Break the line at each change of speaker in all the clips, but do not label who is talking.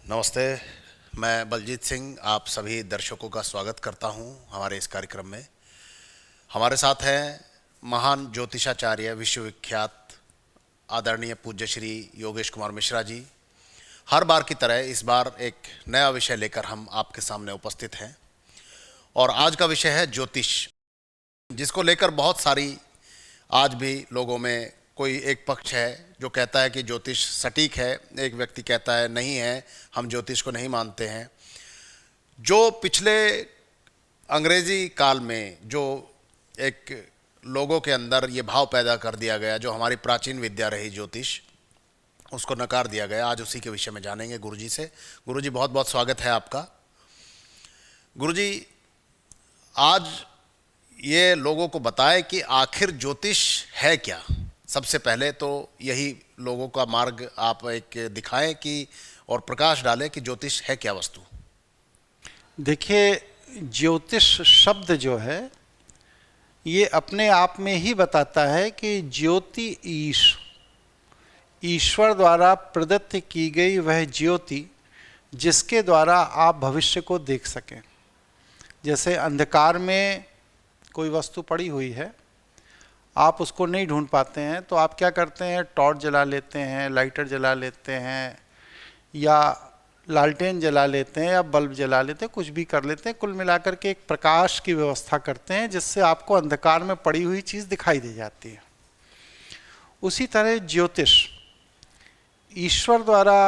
नमस्ते। मैं बलजीत सिंह आप सभी दर्शकों का स्वागत करता हूं हमारे इस कार्यक्रम में। हमारे साथ हैं महान ज्योतिषाचार्य विश्वविख्यात आदरणीय पूज्य श्री योगेश कुमार मिश्रा जी। हर बार की तरह इस बार एक नया विषय लेकर हम आपके सामने उपस्थित हैं और आज का विषय है ज्योतिष, जिसको लेकर बहुत सारी आज भी लोगों में कोई एक पक्ष है जो कहता है कि ज्योतिष सटीक है, एक व्यक्ति कहता है नहीं है, हम ज्योतिष को नहीं मानते हैं। जो पिछले अंग्रेजी काल में जो एक लोगों के अंदर ये भाव पैदा कर दिया गया, जो हमारी प्राचीन विद्या रही ज्योतिष, उसको नकार दिया गया। आज उसी के विषय में जानेंगे गुरुजी से। गुरुजी बहुत बहुत स्वागत है आपका। गुरुजी आज ये लोगों को बताएं कि आखिर ज्योतिष है क्या। सबसे पहले तो यही लोगों का मार्ग आप एक दिखाएं कि और प्रकाश डालें कि ज्योतिष है क्या वस्तु।
देखिए, ज्योतिष शब्द जो है ये अपने आप में ही बताता है कि ज्योति ईश्वर द्वारा प्रदत्त की गई वह ज्योति जिसके द्वारा आप भविष्य को देख सकें। जैसे अंधकार में कोई वस्तु पड़ी हुई है, आप उसको नहीं ढूंढ पाते हैं तो आप क्या करते हैं, टॉर्च जला लेते हैं, लाइटर जला लेते हैं, या लालटेन जला लेते हैं, या बल्ब जला लेते हैं, कुछ भी कर लेते हैं। कुल मिलाकर के एक प्रकाश की व्यवस्था करते हैं जिससे आपको अंधकार में पड़ी हुई चीज़ दिखाई दे जाती है। उसी तरह ज्योतिष ईश्वर द्वारा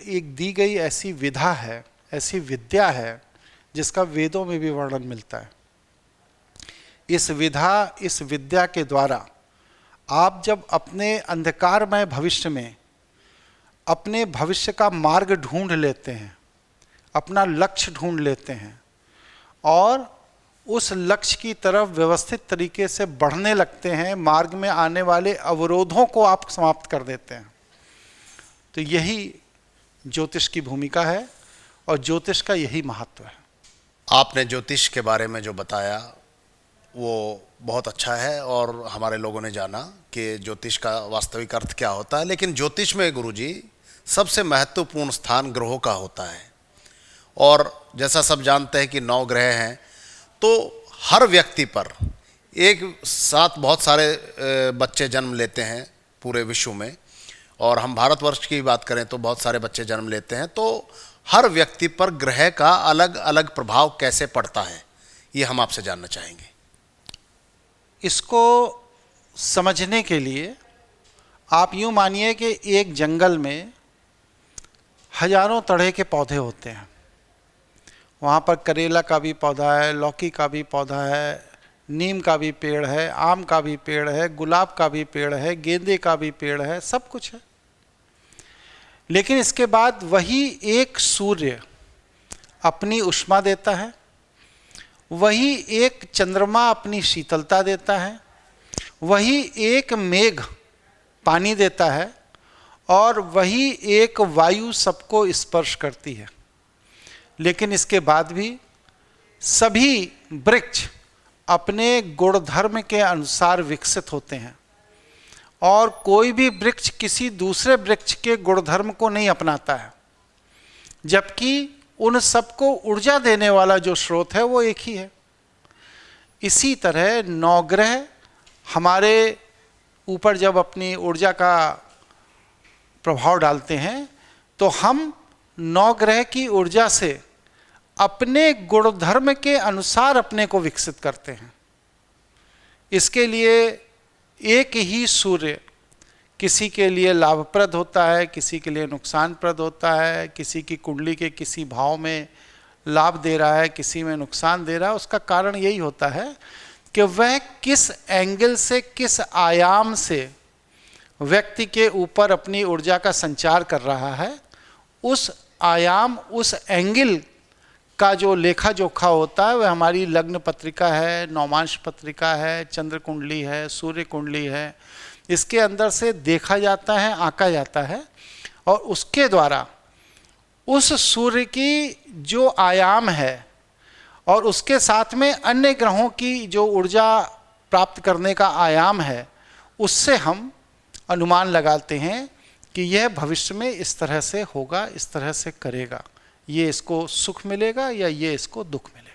एक दी गई ऐसी विधा है, ऐसी विद्या है जिसका वेदों में भी वर्णन मिलता है। इस विद्या के द्वारा आप जब अपने अंधकारमय भविष्य में अपने भविष्य का मार्ग ढूंढ लेते हैं, अपना लक्ष्य ढूंढ लेते हैं और उस लक्ष्य की तरफ व्यवस्थित तरीके से बढ़ने लगते हैं, मार्ग में आने वाले अवरोधों को आप समाप्त कर देते हैं। तो यही ज्योतिष की भूमिका है और ज्योतिष का यही महत्व है।
आपने ज्योतिष के बारे में जो बताया वो बहुत अच्छा है और हमारे लोगों ने जाना कि ज्योतिष का वास्तविक अर्थ क्या होता है। लेकिन ज्योतिष में गुरुजी सबसे महत्वपूर्ण स्थान ग्रहों का होता है और जैसा सब जानते हैं कि 9 ग्रह हैं, तो हर व्यक्ति पर एक साथ बहुत सारे बच्चे जन्म लेते हैं पूरे विश्व में, और हम भारतवर्ष की बात करें तो बहुत सारे बच्चे जन्म लेते हैं। तो हर व्यक्ति पर ग्रह का अलग अलग प्रभाव कैसे पड़ता है, ये हम आपसे जानना चाहेंगे।
इसको समझने के लिए आप यूँ मानिए कि एक जंगल में हजारों तरह के पौधे होते हैं। वहाँ पर करेला का भी पौधा है, लौकी का भी पौधा है, नीम का भी पेड़ है, आम का भी पेड़ है, गुलाब का भी पेड़ है, गेंदे का भी पेड़ है, सब कुछ है। लेकिन इसके बाद वही एक सूर्य अपनी उष्मा देता है, वही एक चंद्रमा अपनी शीतलता देता है, वही एक मेघ पानी देता है और वही एक वायु सबको स्पर्श करती है। लेकिन इसके बाद भी सभी वृक्ष अपने गुणधर्म के अनुसार विकसित होते हैं और कोई भी वृक्ष किसी दूसरे वृक्ष के गुणधर्म को नहीं अपनाता है, जबकि उन सबको ऊर्जा देने वाला जो स्रोत है वो एक ही है। इसी तरह 9 ग्रह हमारे ऊपर जब अपनी ऊर्जा का प्रभाव डालते हैं तो हम 9 ग्रह की ऊर्जा से अपने गुणधर्म के अनुसार अपने को विकसित करते हैं। इसके लिए एक ही सूर्य किसी के लिए लाभप्रद होता है, किसी के लिए नुकसानप्रद होता है, किसी की कुंडली के किसी भाव में लाभ दे रहा है, किसी में नुकसान दे रहा है। उसका कारण यही होता है कि वह किस एंगल से, किस आयाम से व्यक्ति के ऊपर अपनी ऊर्जा का संचार कर रहा है। उस आयाम, उस एंगल का जो लेखा जोखा होता है वह हमारी लग्न पत्रिका है, नौमांश पत्रिका है, चंद्र कुंडली है, सूर्य कुंडली है। इसके अंदर से देखा जाता है, आंका जाता है और उसके द्वारा उस सूर्य की जो आयाम है और उसके साथ में अन्य ग्रहों की जो ऊर्जा प्राप्त करने का आयाम है, उससे हम अनुमान लगाते हैं कि यह भविष्य में इस तरह से होगा, इस तरह से करेगा, ये इसको सुख मिलेगा या ये इसको दुख मिलेगा।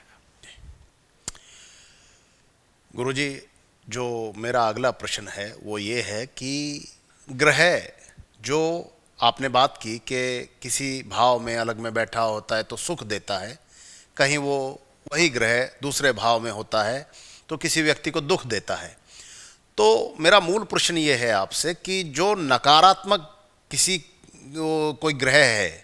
गुरुजी, जो मेरा अगला प्रश्न है वो ये है कि ग्रह, जो आपने बात की कि किसी भाव में अलग में बैठा होता है तो सुख देता है, कहीं वो वही ग्रह दूसरे भाव में होता है तो किसी व्यक्ति को दुख देता है। तो मेरा मूल प्रश्न ये है आपसे कि जो नकारात्मक कोई ग्रह है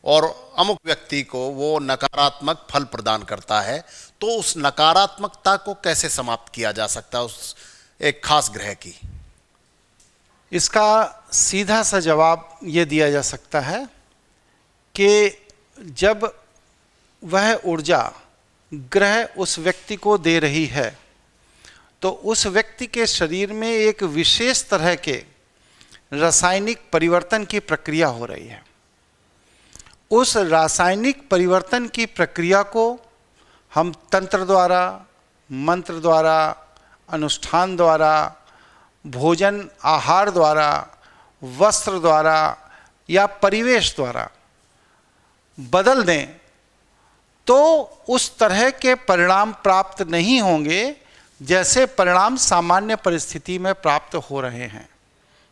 और अमुक व्यक्ति को वो नकारात्मक फल प्रदान करता है, तो उस नकारात्मकता को कैसे समाप्त किया जा सकता है उस एक खास ग्रह की?
इसका सीधा सा जवाब ये दिया जा सकता है कि जब वह ऊर्जा ग्रह उस व्यक्ति को दे रही है तो उस व्यक्ति के शरीर में एक विशेष तरह के रासायनिक परिवर्तन की प्रक्रिया हो रही है। उस रासायनिक परिवर्तन की प्रक्रिया को हम तंत्र द्वारा, मंत्र द्वारा, अनुष्ठान द्वारा, भोजन आहार द्वारा, वस्त्र द्वारा या परिवेश द्वारा बदल दें तो उस तरह के परिणाम प्राप्त नहीं होंगे जैसे परिणाम सामान्य परिस्थिति में प्राप्त हो रहे हैं।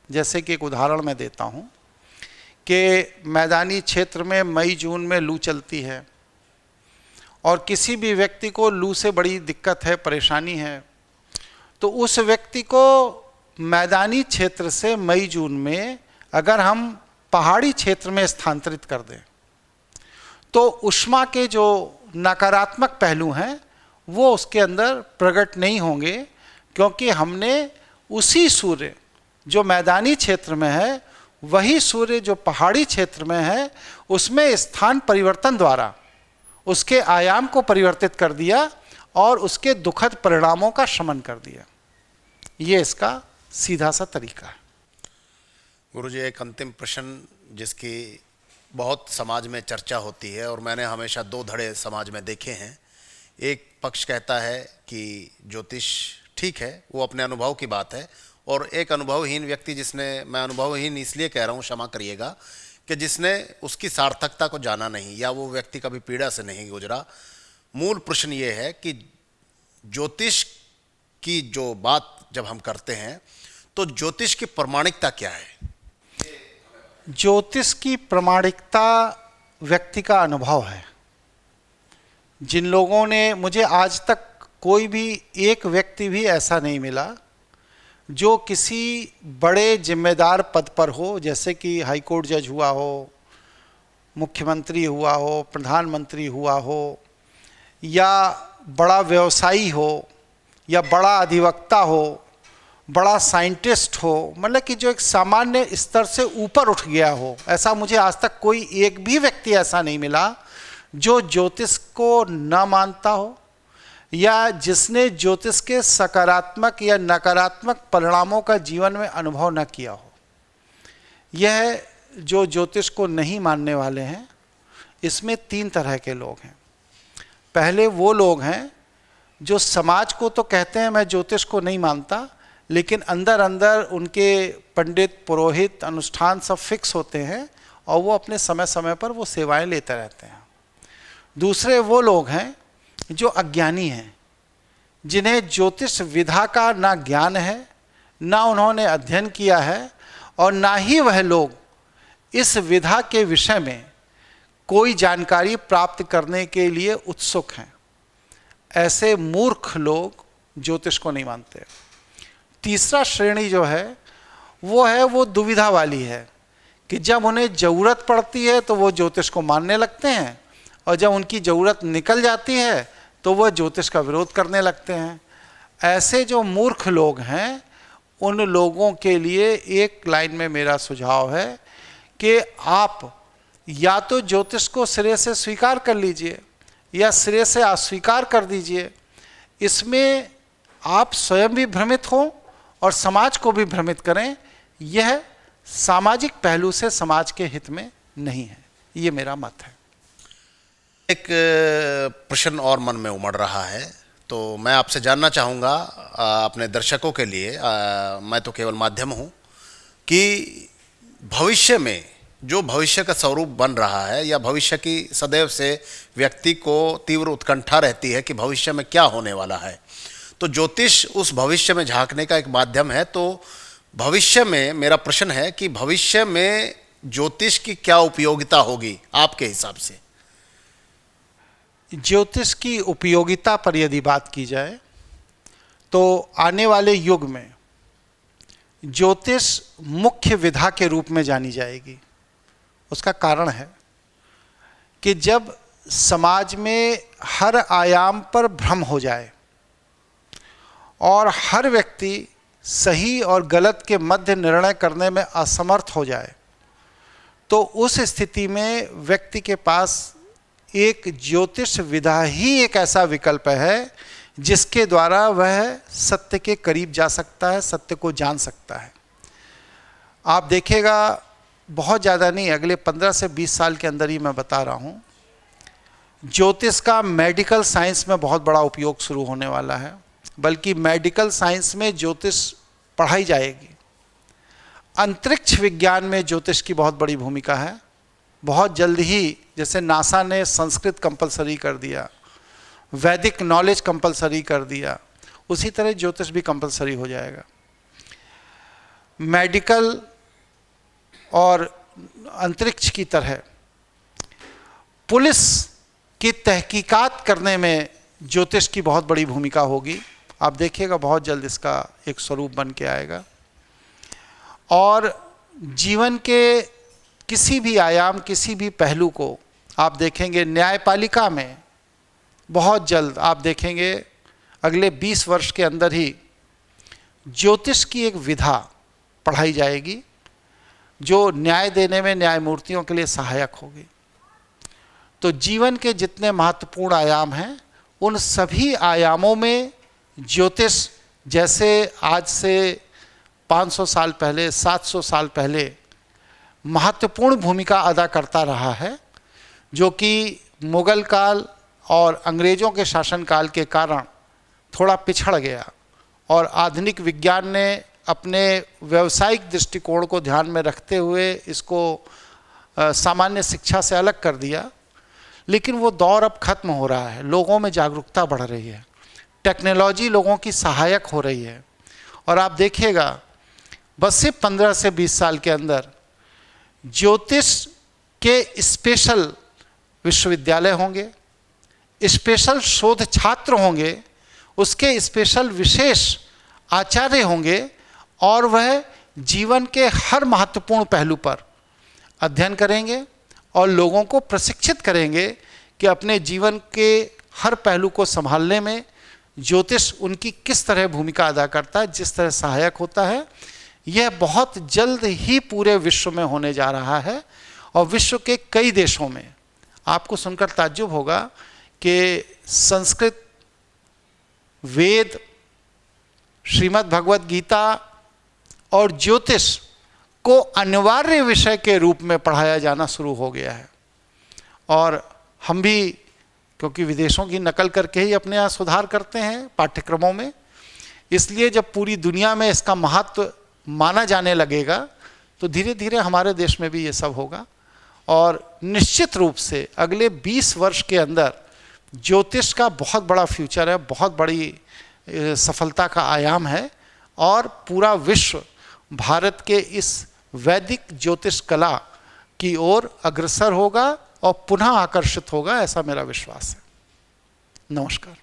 जैसे कि एक उदाहरण मैं देता हूँ कि मैदानी क्षेत्र में मई जून में लू चलती है और किसी भी व्यक्ति को लू से बड़ी दिक्कत है, परेशानी है, तो उस व्यक्ति को मैदानी क्षेत्र से मई जून में अगर हम पहाड़ी क्षेत्र में स्थानांतरित कर दें तो ऊष्मा के जो नकारात्मक पहलू हैं वो उसके अंदर प्रकट नहीं होंगे, क्योंकि हमने उसी सूर्य जो मैदानी क्षेत्र में है वही सूर्य जो पहाड़ी क्षेत्र में है उसमें स्थान परिवर्तन द्वारा उसके आयाम को परिवर्तित कर दिया और उसके दुखद परिणामों का शमन कर दिया। ये इसका सीधा सा तरीका है।
गुरुजी, एक अंतिम प्रश्न जिसकी बहुत समाज में चर्चा होती है और मैंने हमेशा दो धड़े समाज में देखे हैं। एक पक्ष कहता है कि ज्योतिष ठीक है, वो अपने अनुभव की बात है, और एक अनुभवहीन व्यक्ति जिसने, मैं अनुभवहीन इसलिए कह रहा हूँ, क्षमा करिएगा, कि जिसने उसकी सार्थकता को जाना नहीं या वो व्यक्ति कभी पीड़ा से नहीं गुजरा। मूल प्रश्न ये है कि ज्योतिष की जो बात जब हम करते हैं तो ज्योतिष की प्रामाणिकता क्या है?
ज्योतिष की प्रामाणिकता व्यक्ति का अनुभव है। जिन लोगों ने, मुझे आज तक कोई भी एक व्यक्ति भी ऐसा नहीं मिला जो किसी बड़े जिम्मेदार पद पर हो, जैसे कि हाई कोर्ट जज हुआ हो, मुख्यमंत्री हुआ हो, प्रधानमंत्री हुआ हो, या बड़ा व्यवसायी हो, या बड़ा अधिवक्ता हो, बड़ा साइंटिस्ट हो, मतलब कि जो एक सामान्य स्तर से ऊपर उठ गया हो, ऐसा मुझे आज तक कोई एक भी व्यक्ति ऐसा नहीं मिला जो ज्योतिष को न मानता हो या जिसने ज्योतिष के सकारात्मक या नकारात्मक परिणामों का जीवन में अनुभव न किया हो। यह जो ज्योतिष को नहीं मानने वाले हैं, इसमें तीन तरह के लोग हैं। पहले वो लोग हैं जो समाज को तो कहते हैं मैं ज्योतिष को नहीं मानता, लेकिन अंदर अंदर उनके पंडित, पुरोहित, अनुष्ठान सब फिक्स होते हैं और वो अपने समय समय पर वो सेवाएं लेते रहते हैं। दूसरे वो लोग हैं जो अज्ञानी हैं, जिन्हें ज्योतिष विधा का ना ज्ञान है, ना उन्होंने अध्ययन किया है और ना ही वह लोग इस विधा के विषय में कोई जानकारी प्राप्त करने के लिए उत्सुक हैं। ऐसे मूर्ख लोग ज्योतिष को नहीं मानते। तीसरा श्रेणी जो है वो दुविधा वाली है कि जब उन्हें ज़रूरत पड़ती है तो वो ज्योतिष को मानने लगते हैं और जब उनकी ज़रूरत निकल जाती है तो वह ज्योतिष का विरोध करने लगते हैं। ऐसे जो मूर्ख लोग हैं उन लोगों के लिए एक लाइन में मेरा सुझाव है कि आप या तो ज्योतिष को सिरे से स्वीकार कर लीजिए या सिरे से अस्वीकार कर दीजिए। इसमें आप स्वयं भी भ्रमित हों और समाज को भी भ्रमित करें। यह सामाजिक पहलू से समाज के हित में नहीं है, ये मेरा मत है।
एक प्रश्न और मन में उमड़ रहा है, तो मैं आपसे जानना चाहूँगा अपने दर्शकों के लिए, मैं तो केवल माध्यम हूँ, कि भविष्य में जो भविष्य का स्वरूप बन रहा है, या भविष्य की सदैव से व्यक्ति को तीव्र उत्कंठा रहती है कि भविष्य में क्या होने वाला है, तो ज्योतिष उस भविष्य में झांकने का एक माध्यम है। तो भविष्य में मेरा प्रश्न है कि भविष्य में ज्योतिष की क्या उपयोगिता होगी आपके हिसाब से?
ज्योतिष की उपयोगिता पर यदि बात की जाए तो आने वाले युग में ज्योतिष मुख्य विधा के रूप में जानी जाएगी। उसका कारण है कि जब समाज में हर आयाम पर भ्रम हो जाए और हर व्यक्ति सही और गलत के मध्य निर्णय करने में असमर्थ हो जाए, तो उस स्थिति में व्यक्ति के पास एक ज्योतिष विधा ही एक ऐसा विकल्प है जिसके द्वारा वह सत्य के करीब जा सकता है, सत्य को जान सकता है। आप देखिएगा, बहुत ज़्यादा नहीं, अगले 15 से 20 साल के अंदर ही मैं बता रहा हूँ, ज्योतिष का मेडिकल साइंस में बहुत बड़ा उपयोग शुरू होने वाला है। बल्कि मेडिकल साइंस में ज्योतिष पढ़ाई जाएगी। अंतरिक्ष विज्ञान में ज्योतिष की बहुत बड़ी भूमिका है। बहुत जल्द ही, जैसे नासा ने संस्कृत कंपलसरी कर दिया, वैदिक नॉलेज कंपलसरी कर दिया, उसी तरह ज्योतिष भी कंपलसरी हो जाएगा। मेडिकल और अंतरिक्ष की तरह पुलिस की तहकीकात करने में ज्योतिष की बहुत बड़ी भूमिका होगी। आप देखिएगा बहुत जल्द इसका एक स्वरूप बन के आएगा। और जीवन के किसी भी आयाम, किसी भी पहलू को आप देखेंगे, न्यायपालिका में बहुत जल्द आप देखेंगे अगले 20 वर्ष के अंदर ही ज्योतिष की एक विधा पढ़ाई जाएगी जो न्याय देने में न्यायमूर्तियों के लिए सहायक होगी। तो जीवन के जितने महत्वपूर्ण आयाम हैं, उन सभी आयामों में ज्योतिष, जैसे आज से 500 साल पहले, 700 साल पहले महत्वपूर्ण भूमिका अदा करता रहा है, जो कि मुगल काल और अंग्रेज़ों के शासनकाल के कारण थोड़ा पिछड़ गया और आधुनिक विज्ञान ने अपने व्यावसायिक दृष्टिकोण को ध्यान में रखते हुए इसको सामान्य शिक्षा से अलग कर दिया। लेकिन वो दौर अब खत्म हो रहा है, लोगों में जागरूकता बढ़ रही है, टेक्नोलॉजी लोगों की सहायक हो रही है। और आप देखिएगा बस सिर्फ 15 से 20 साल के अंदर ज्योतिष के स्पेशल विश्वविद्यालय होंगे, स्पेशल शोध छात्र होंगे, उसके स्पेशल विशेष आचार्य होंगे और वह जीवन के हर महत्वपूर्ण पहलू पर अध्ययन करेंगे और लोगों को प्रशिक्षित करेंगे कि अपने जीवन के हर पहलू को संभालने में ज्योतिष उनकी किस तरह भूमिका अदा करता है, जिस तरह सहायक होता है। यह बहुत जल्द ही पूरे विश्व में होने जा रहा है और विश्व के कई देशों में आपको सुनकर ताज्जुब होगा कि संस्कृत, वेद, श्रीमद् भगवत गीता और ज्योतिष को अनिवार्य विषय के रूप में पढ़ाया जाना शुरू हो गया है। और हम भी, क्योंकि विदेशों की नकल करके ही अपने यहाँ सुधार करते हैं पाठ्यक्रमों में, इसलिए जब पूरी दुनिया में इसका महत्व माना जाने लगेगा तो धीरे धीरे हमारे देश में भी ये सब होगा। और निश्चित रूप से अगले 20 वर्ष के अंदर ज्योतिष का बहुत बड़ा फ्यूचर है, बहुत बड़ी सफलता का आयाम है और पूरा विश्व भारत के इस वैदिक ज्योतिष कला की ओर अग्रसर होगा और पुनः आकर्षित होगा, ऐसा मेरा विश्वास है। नमस्कार।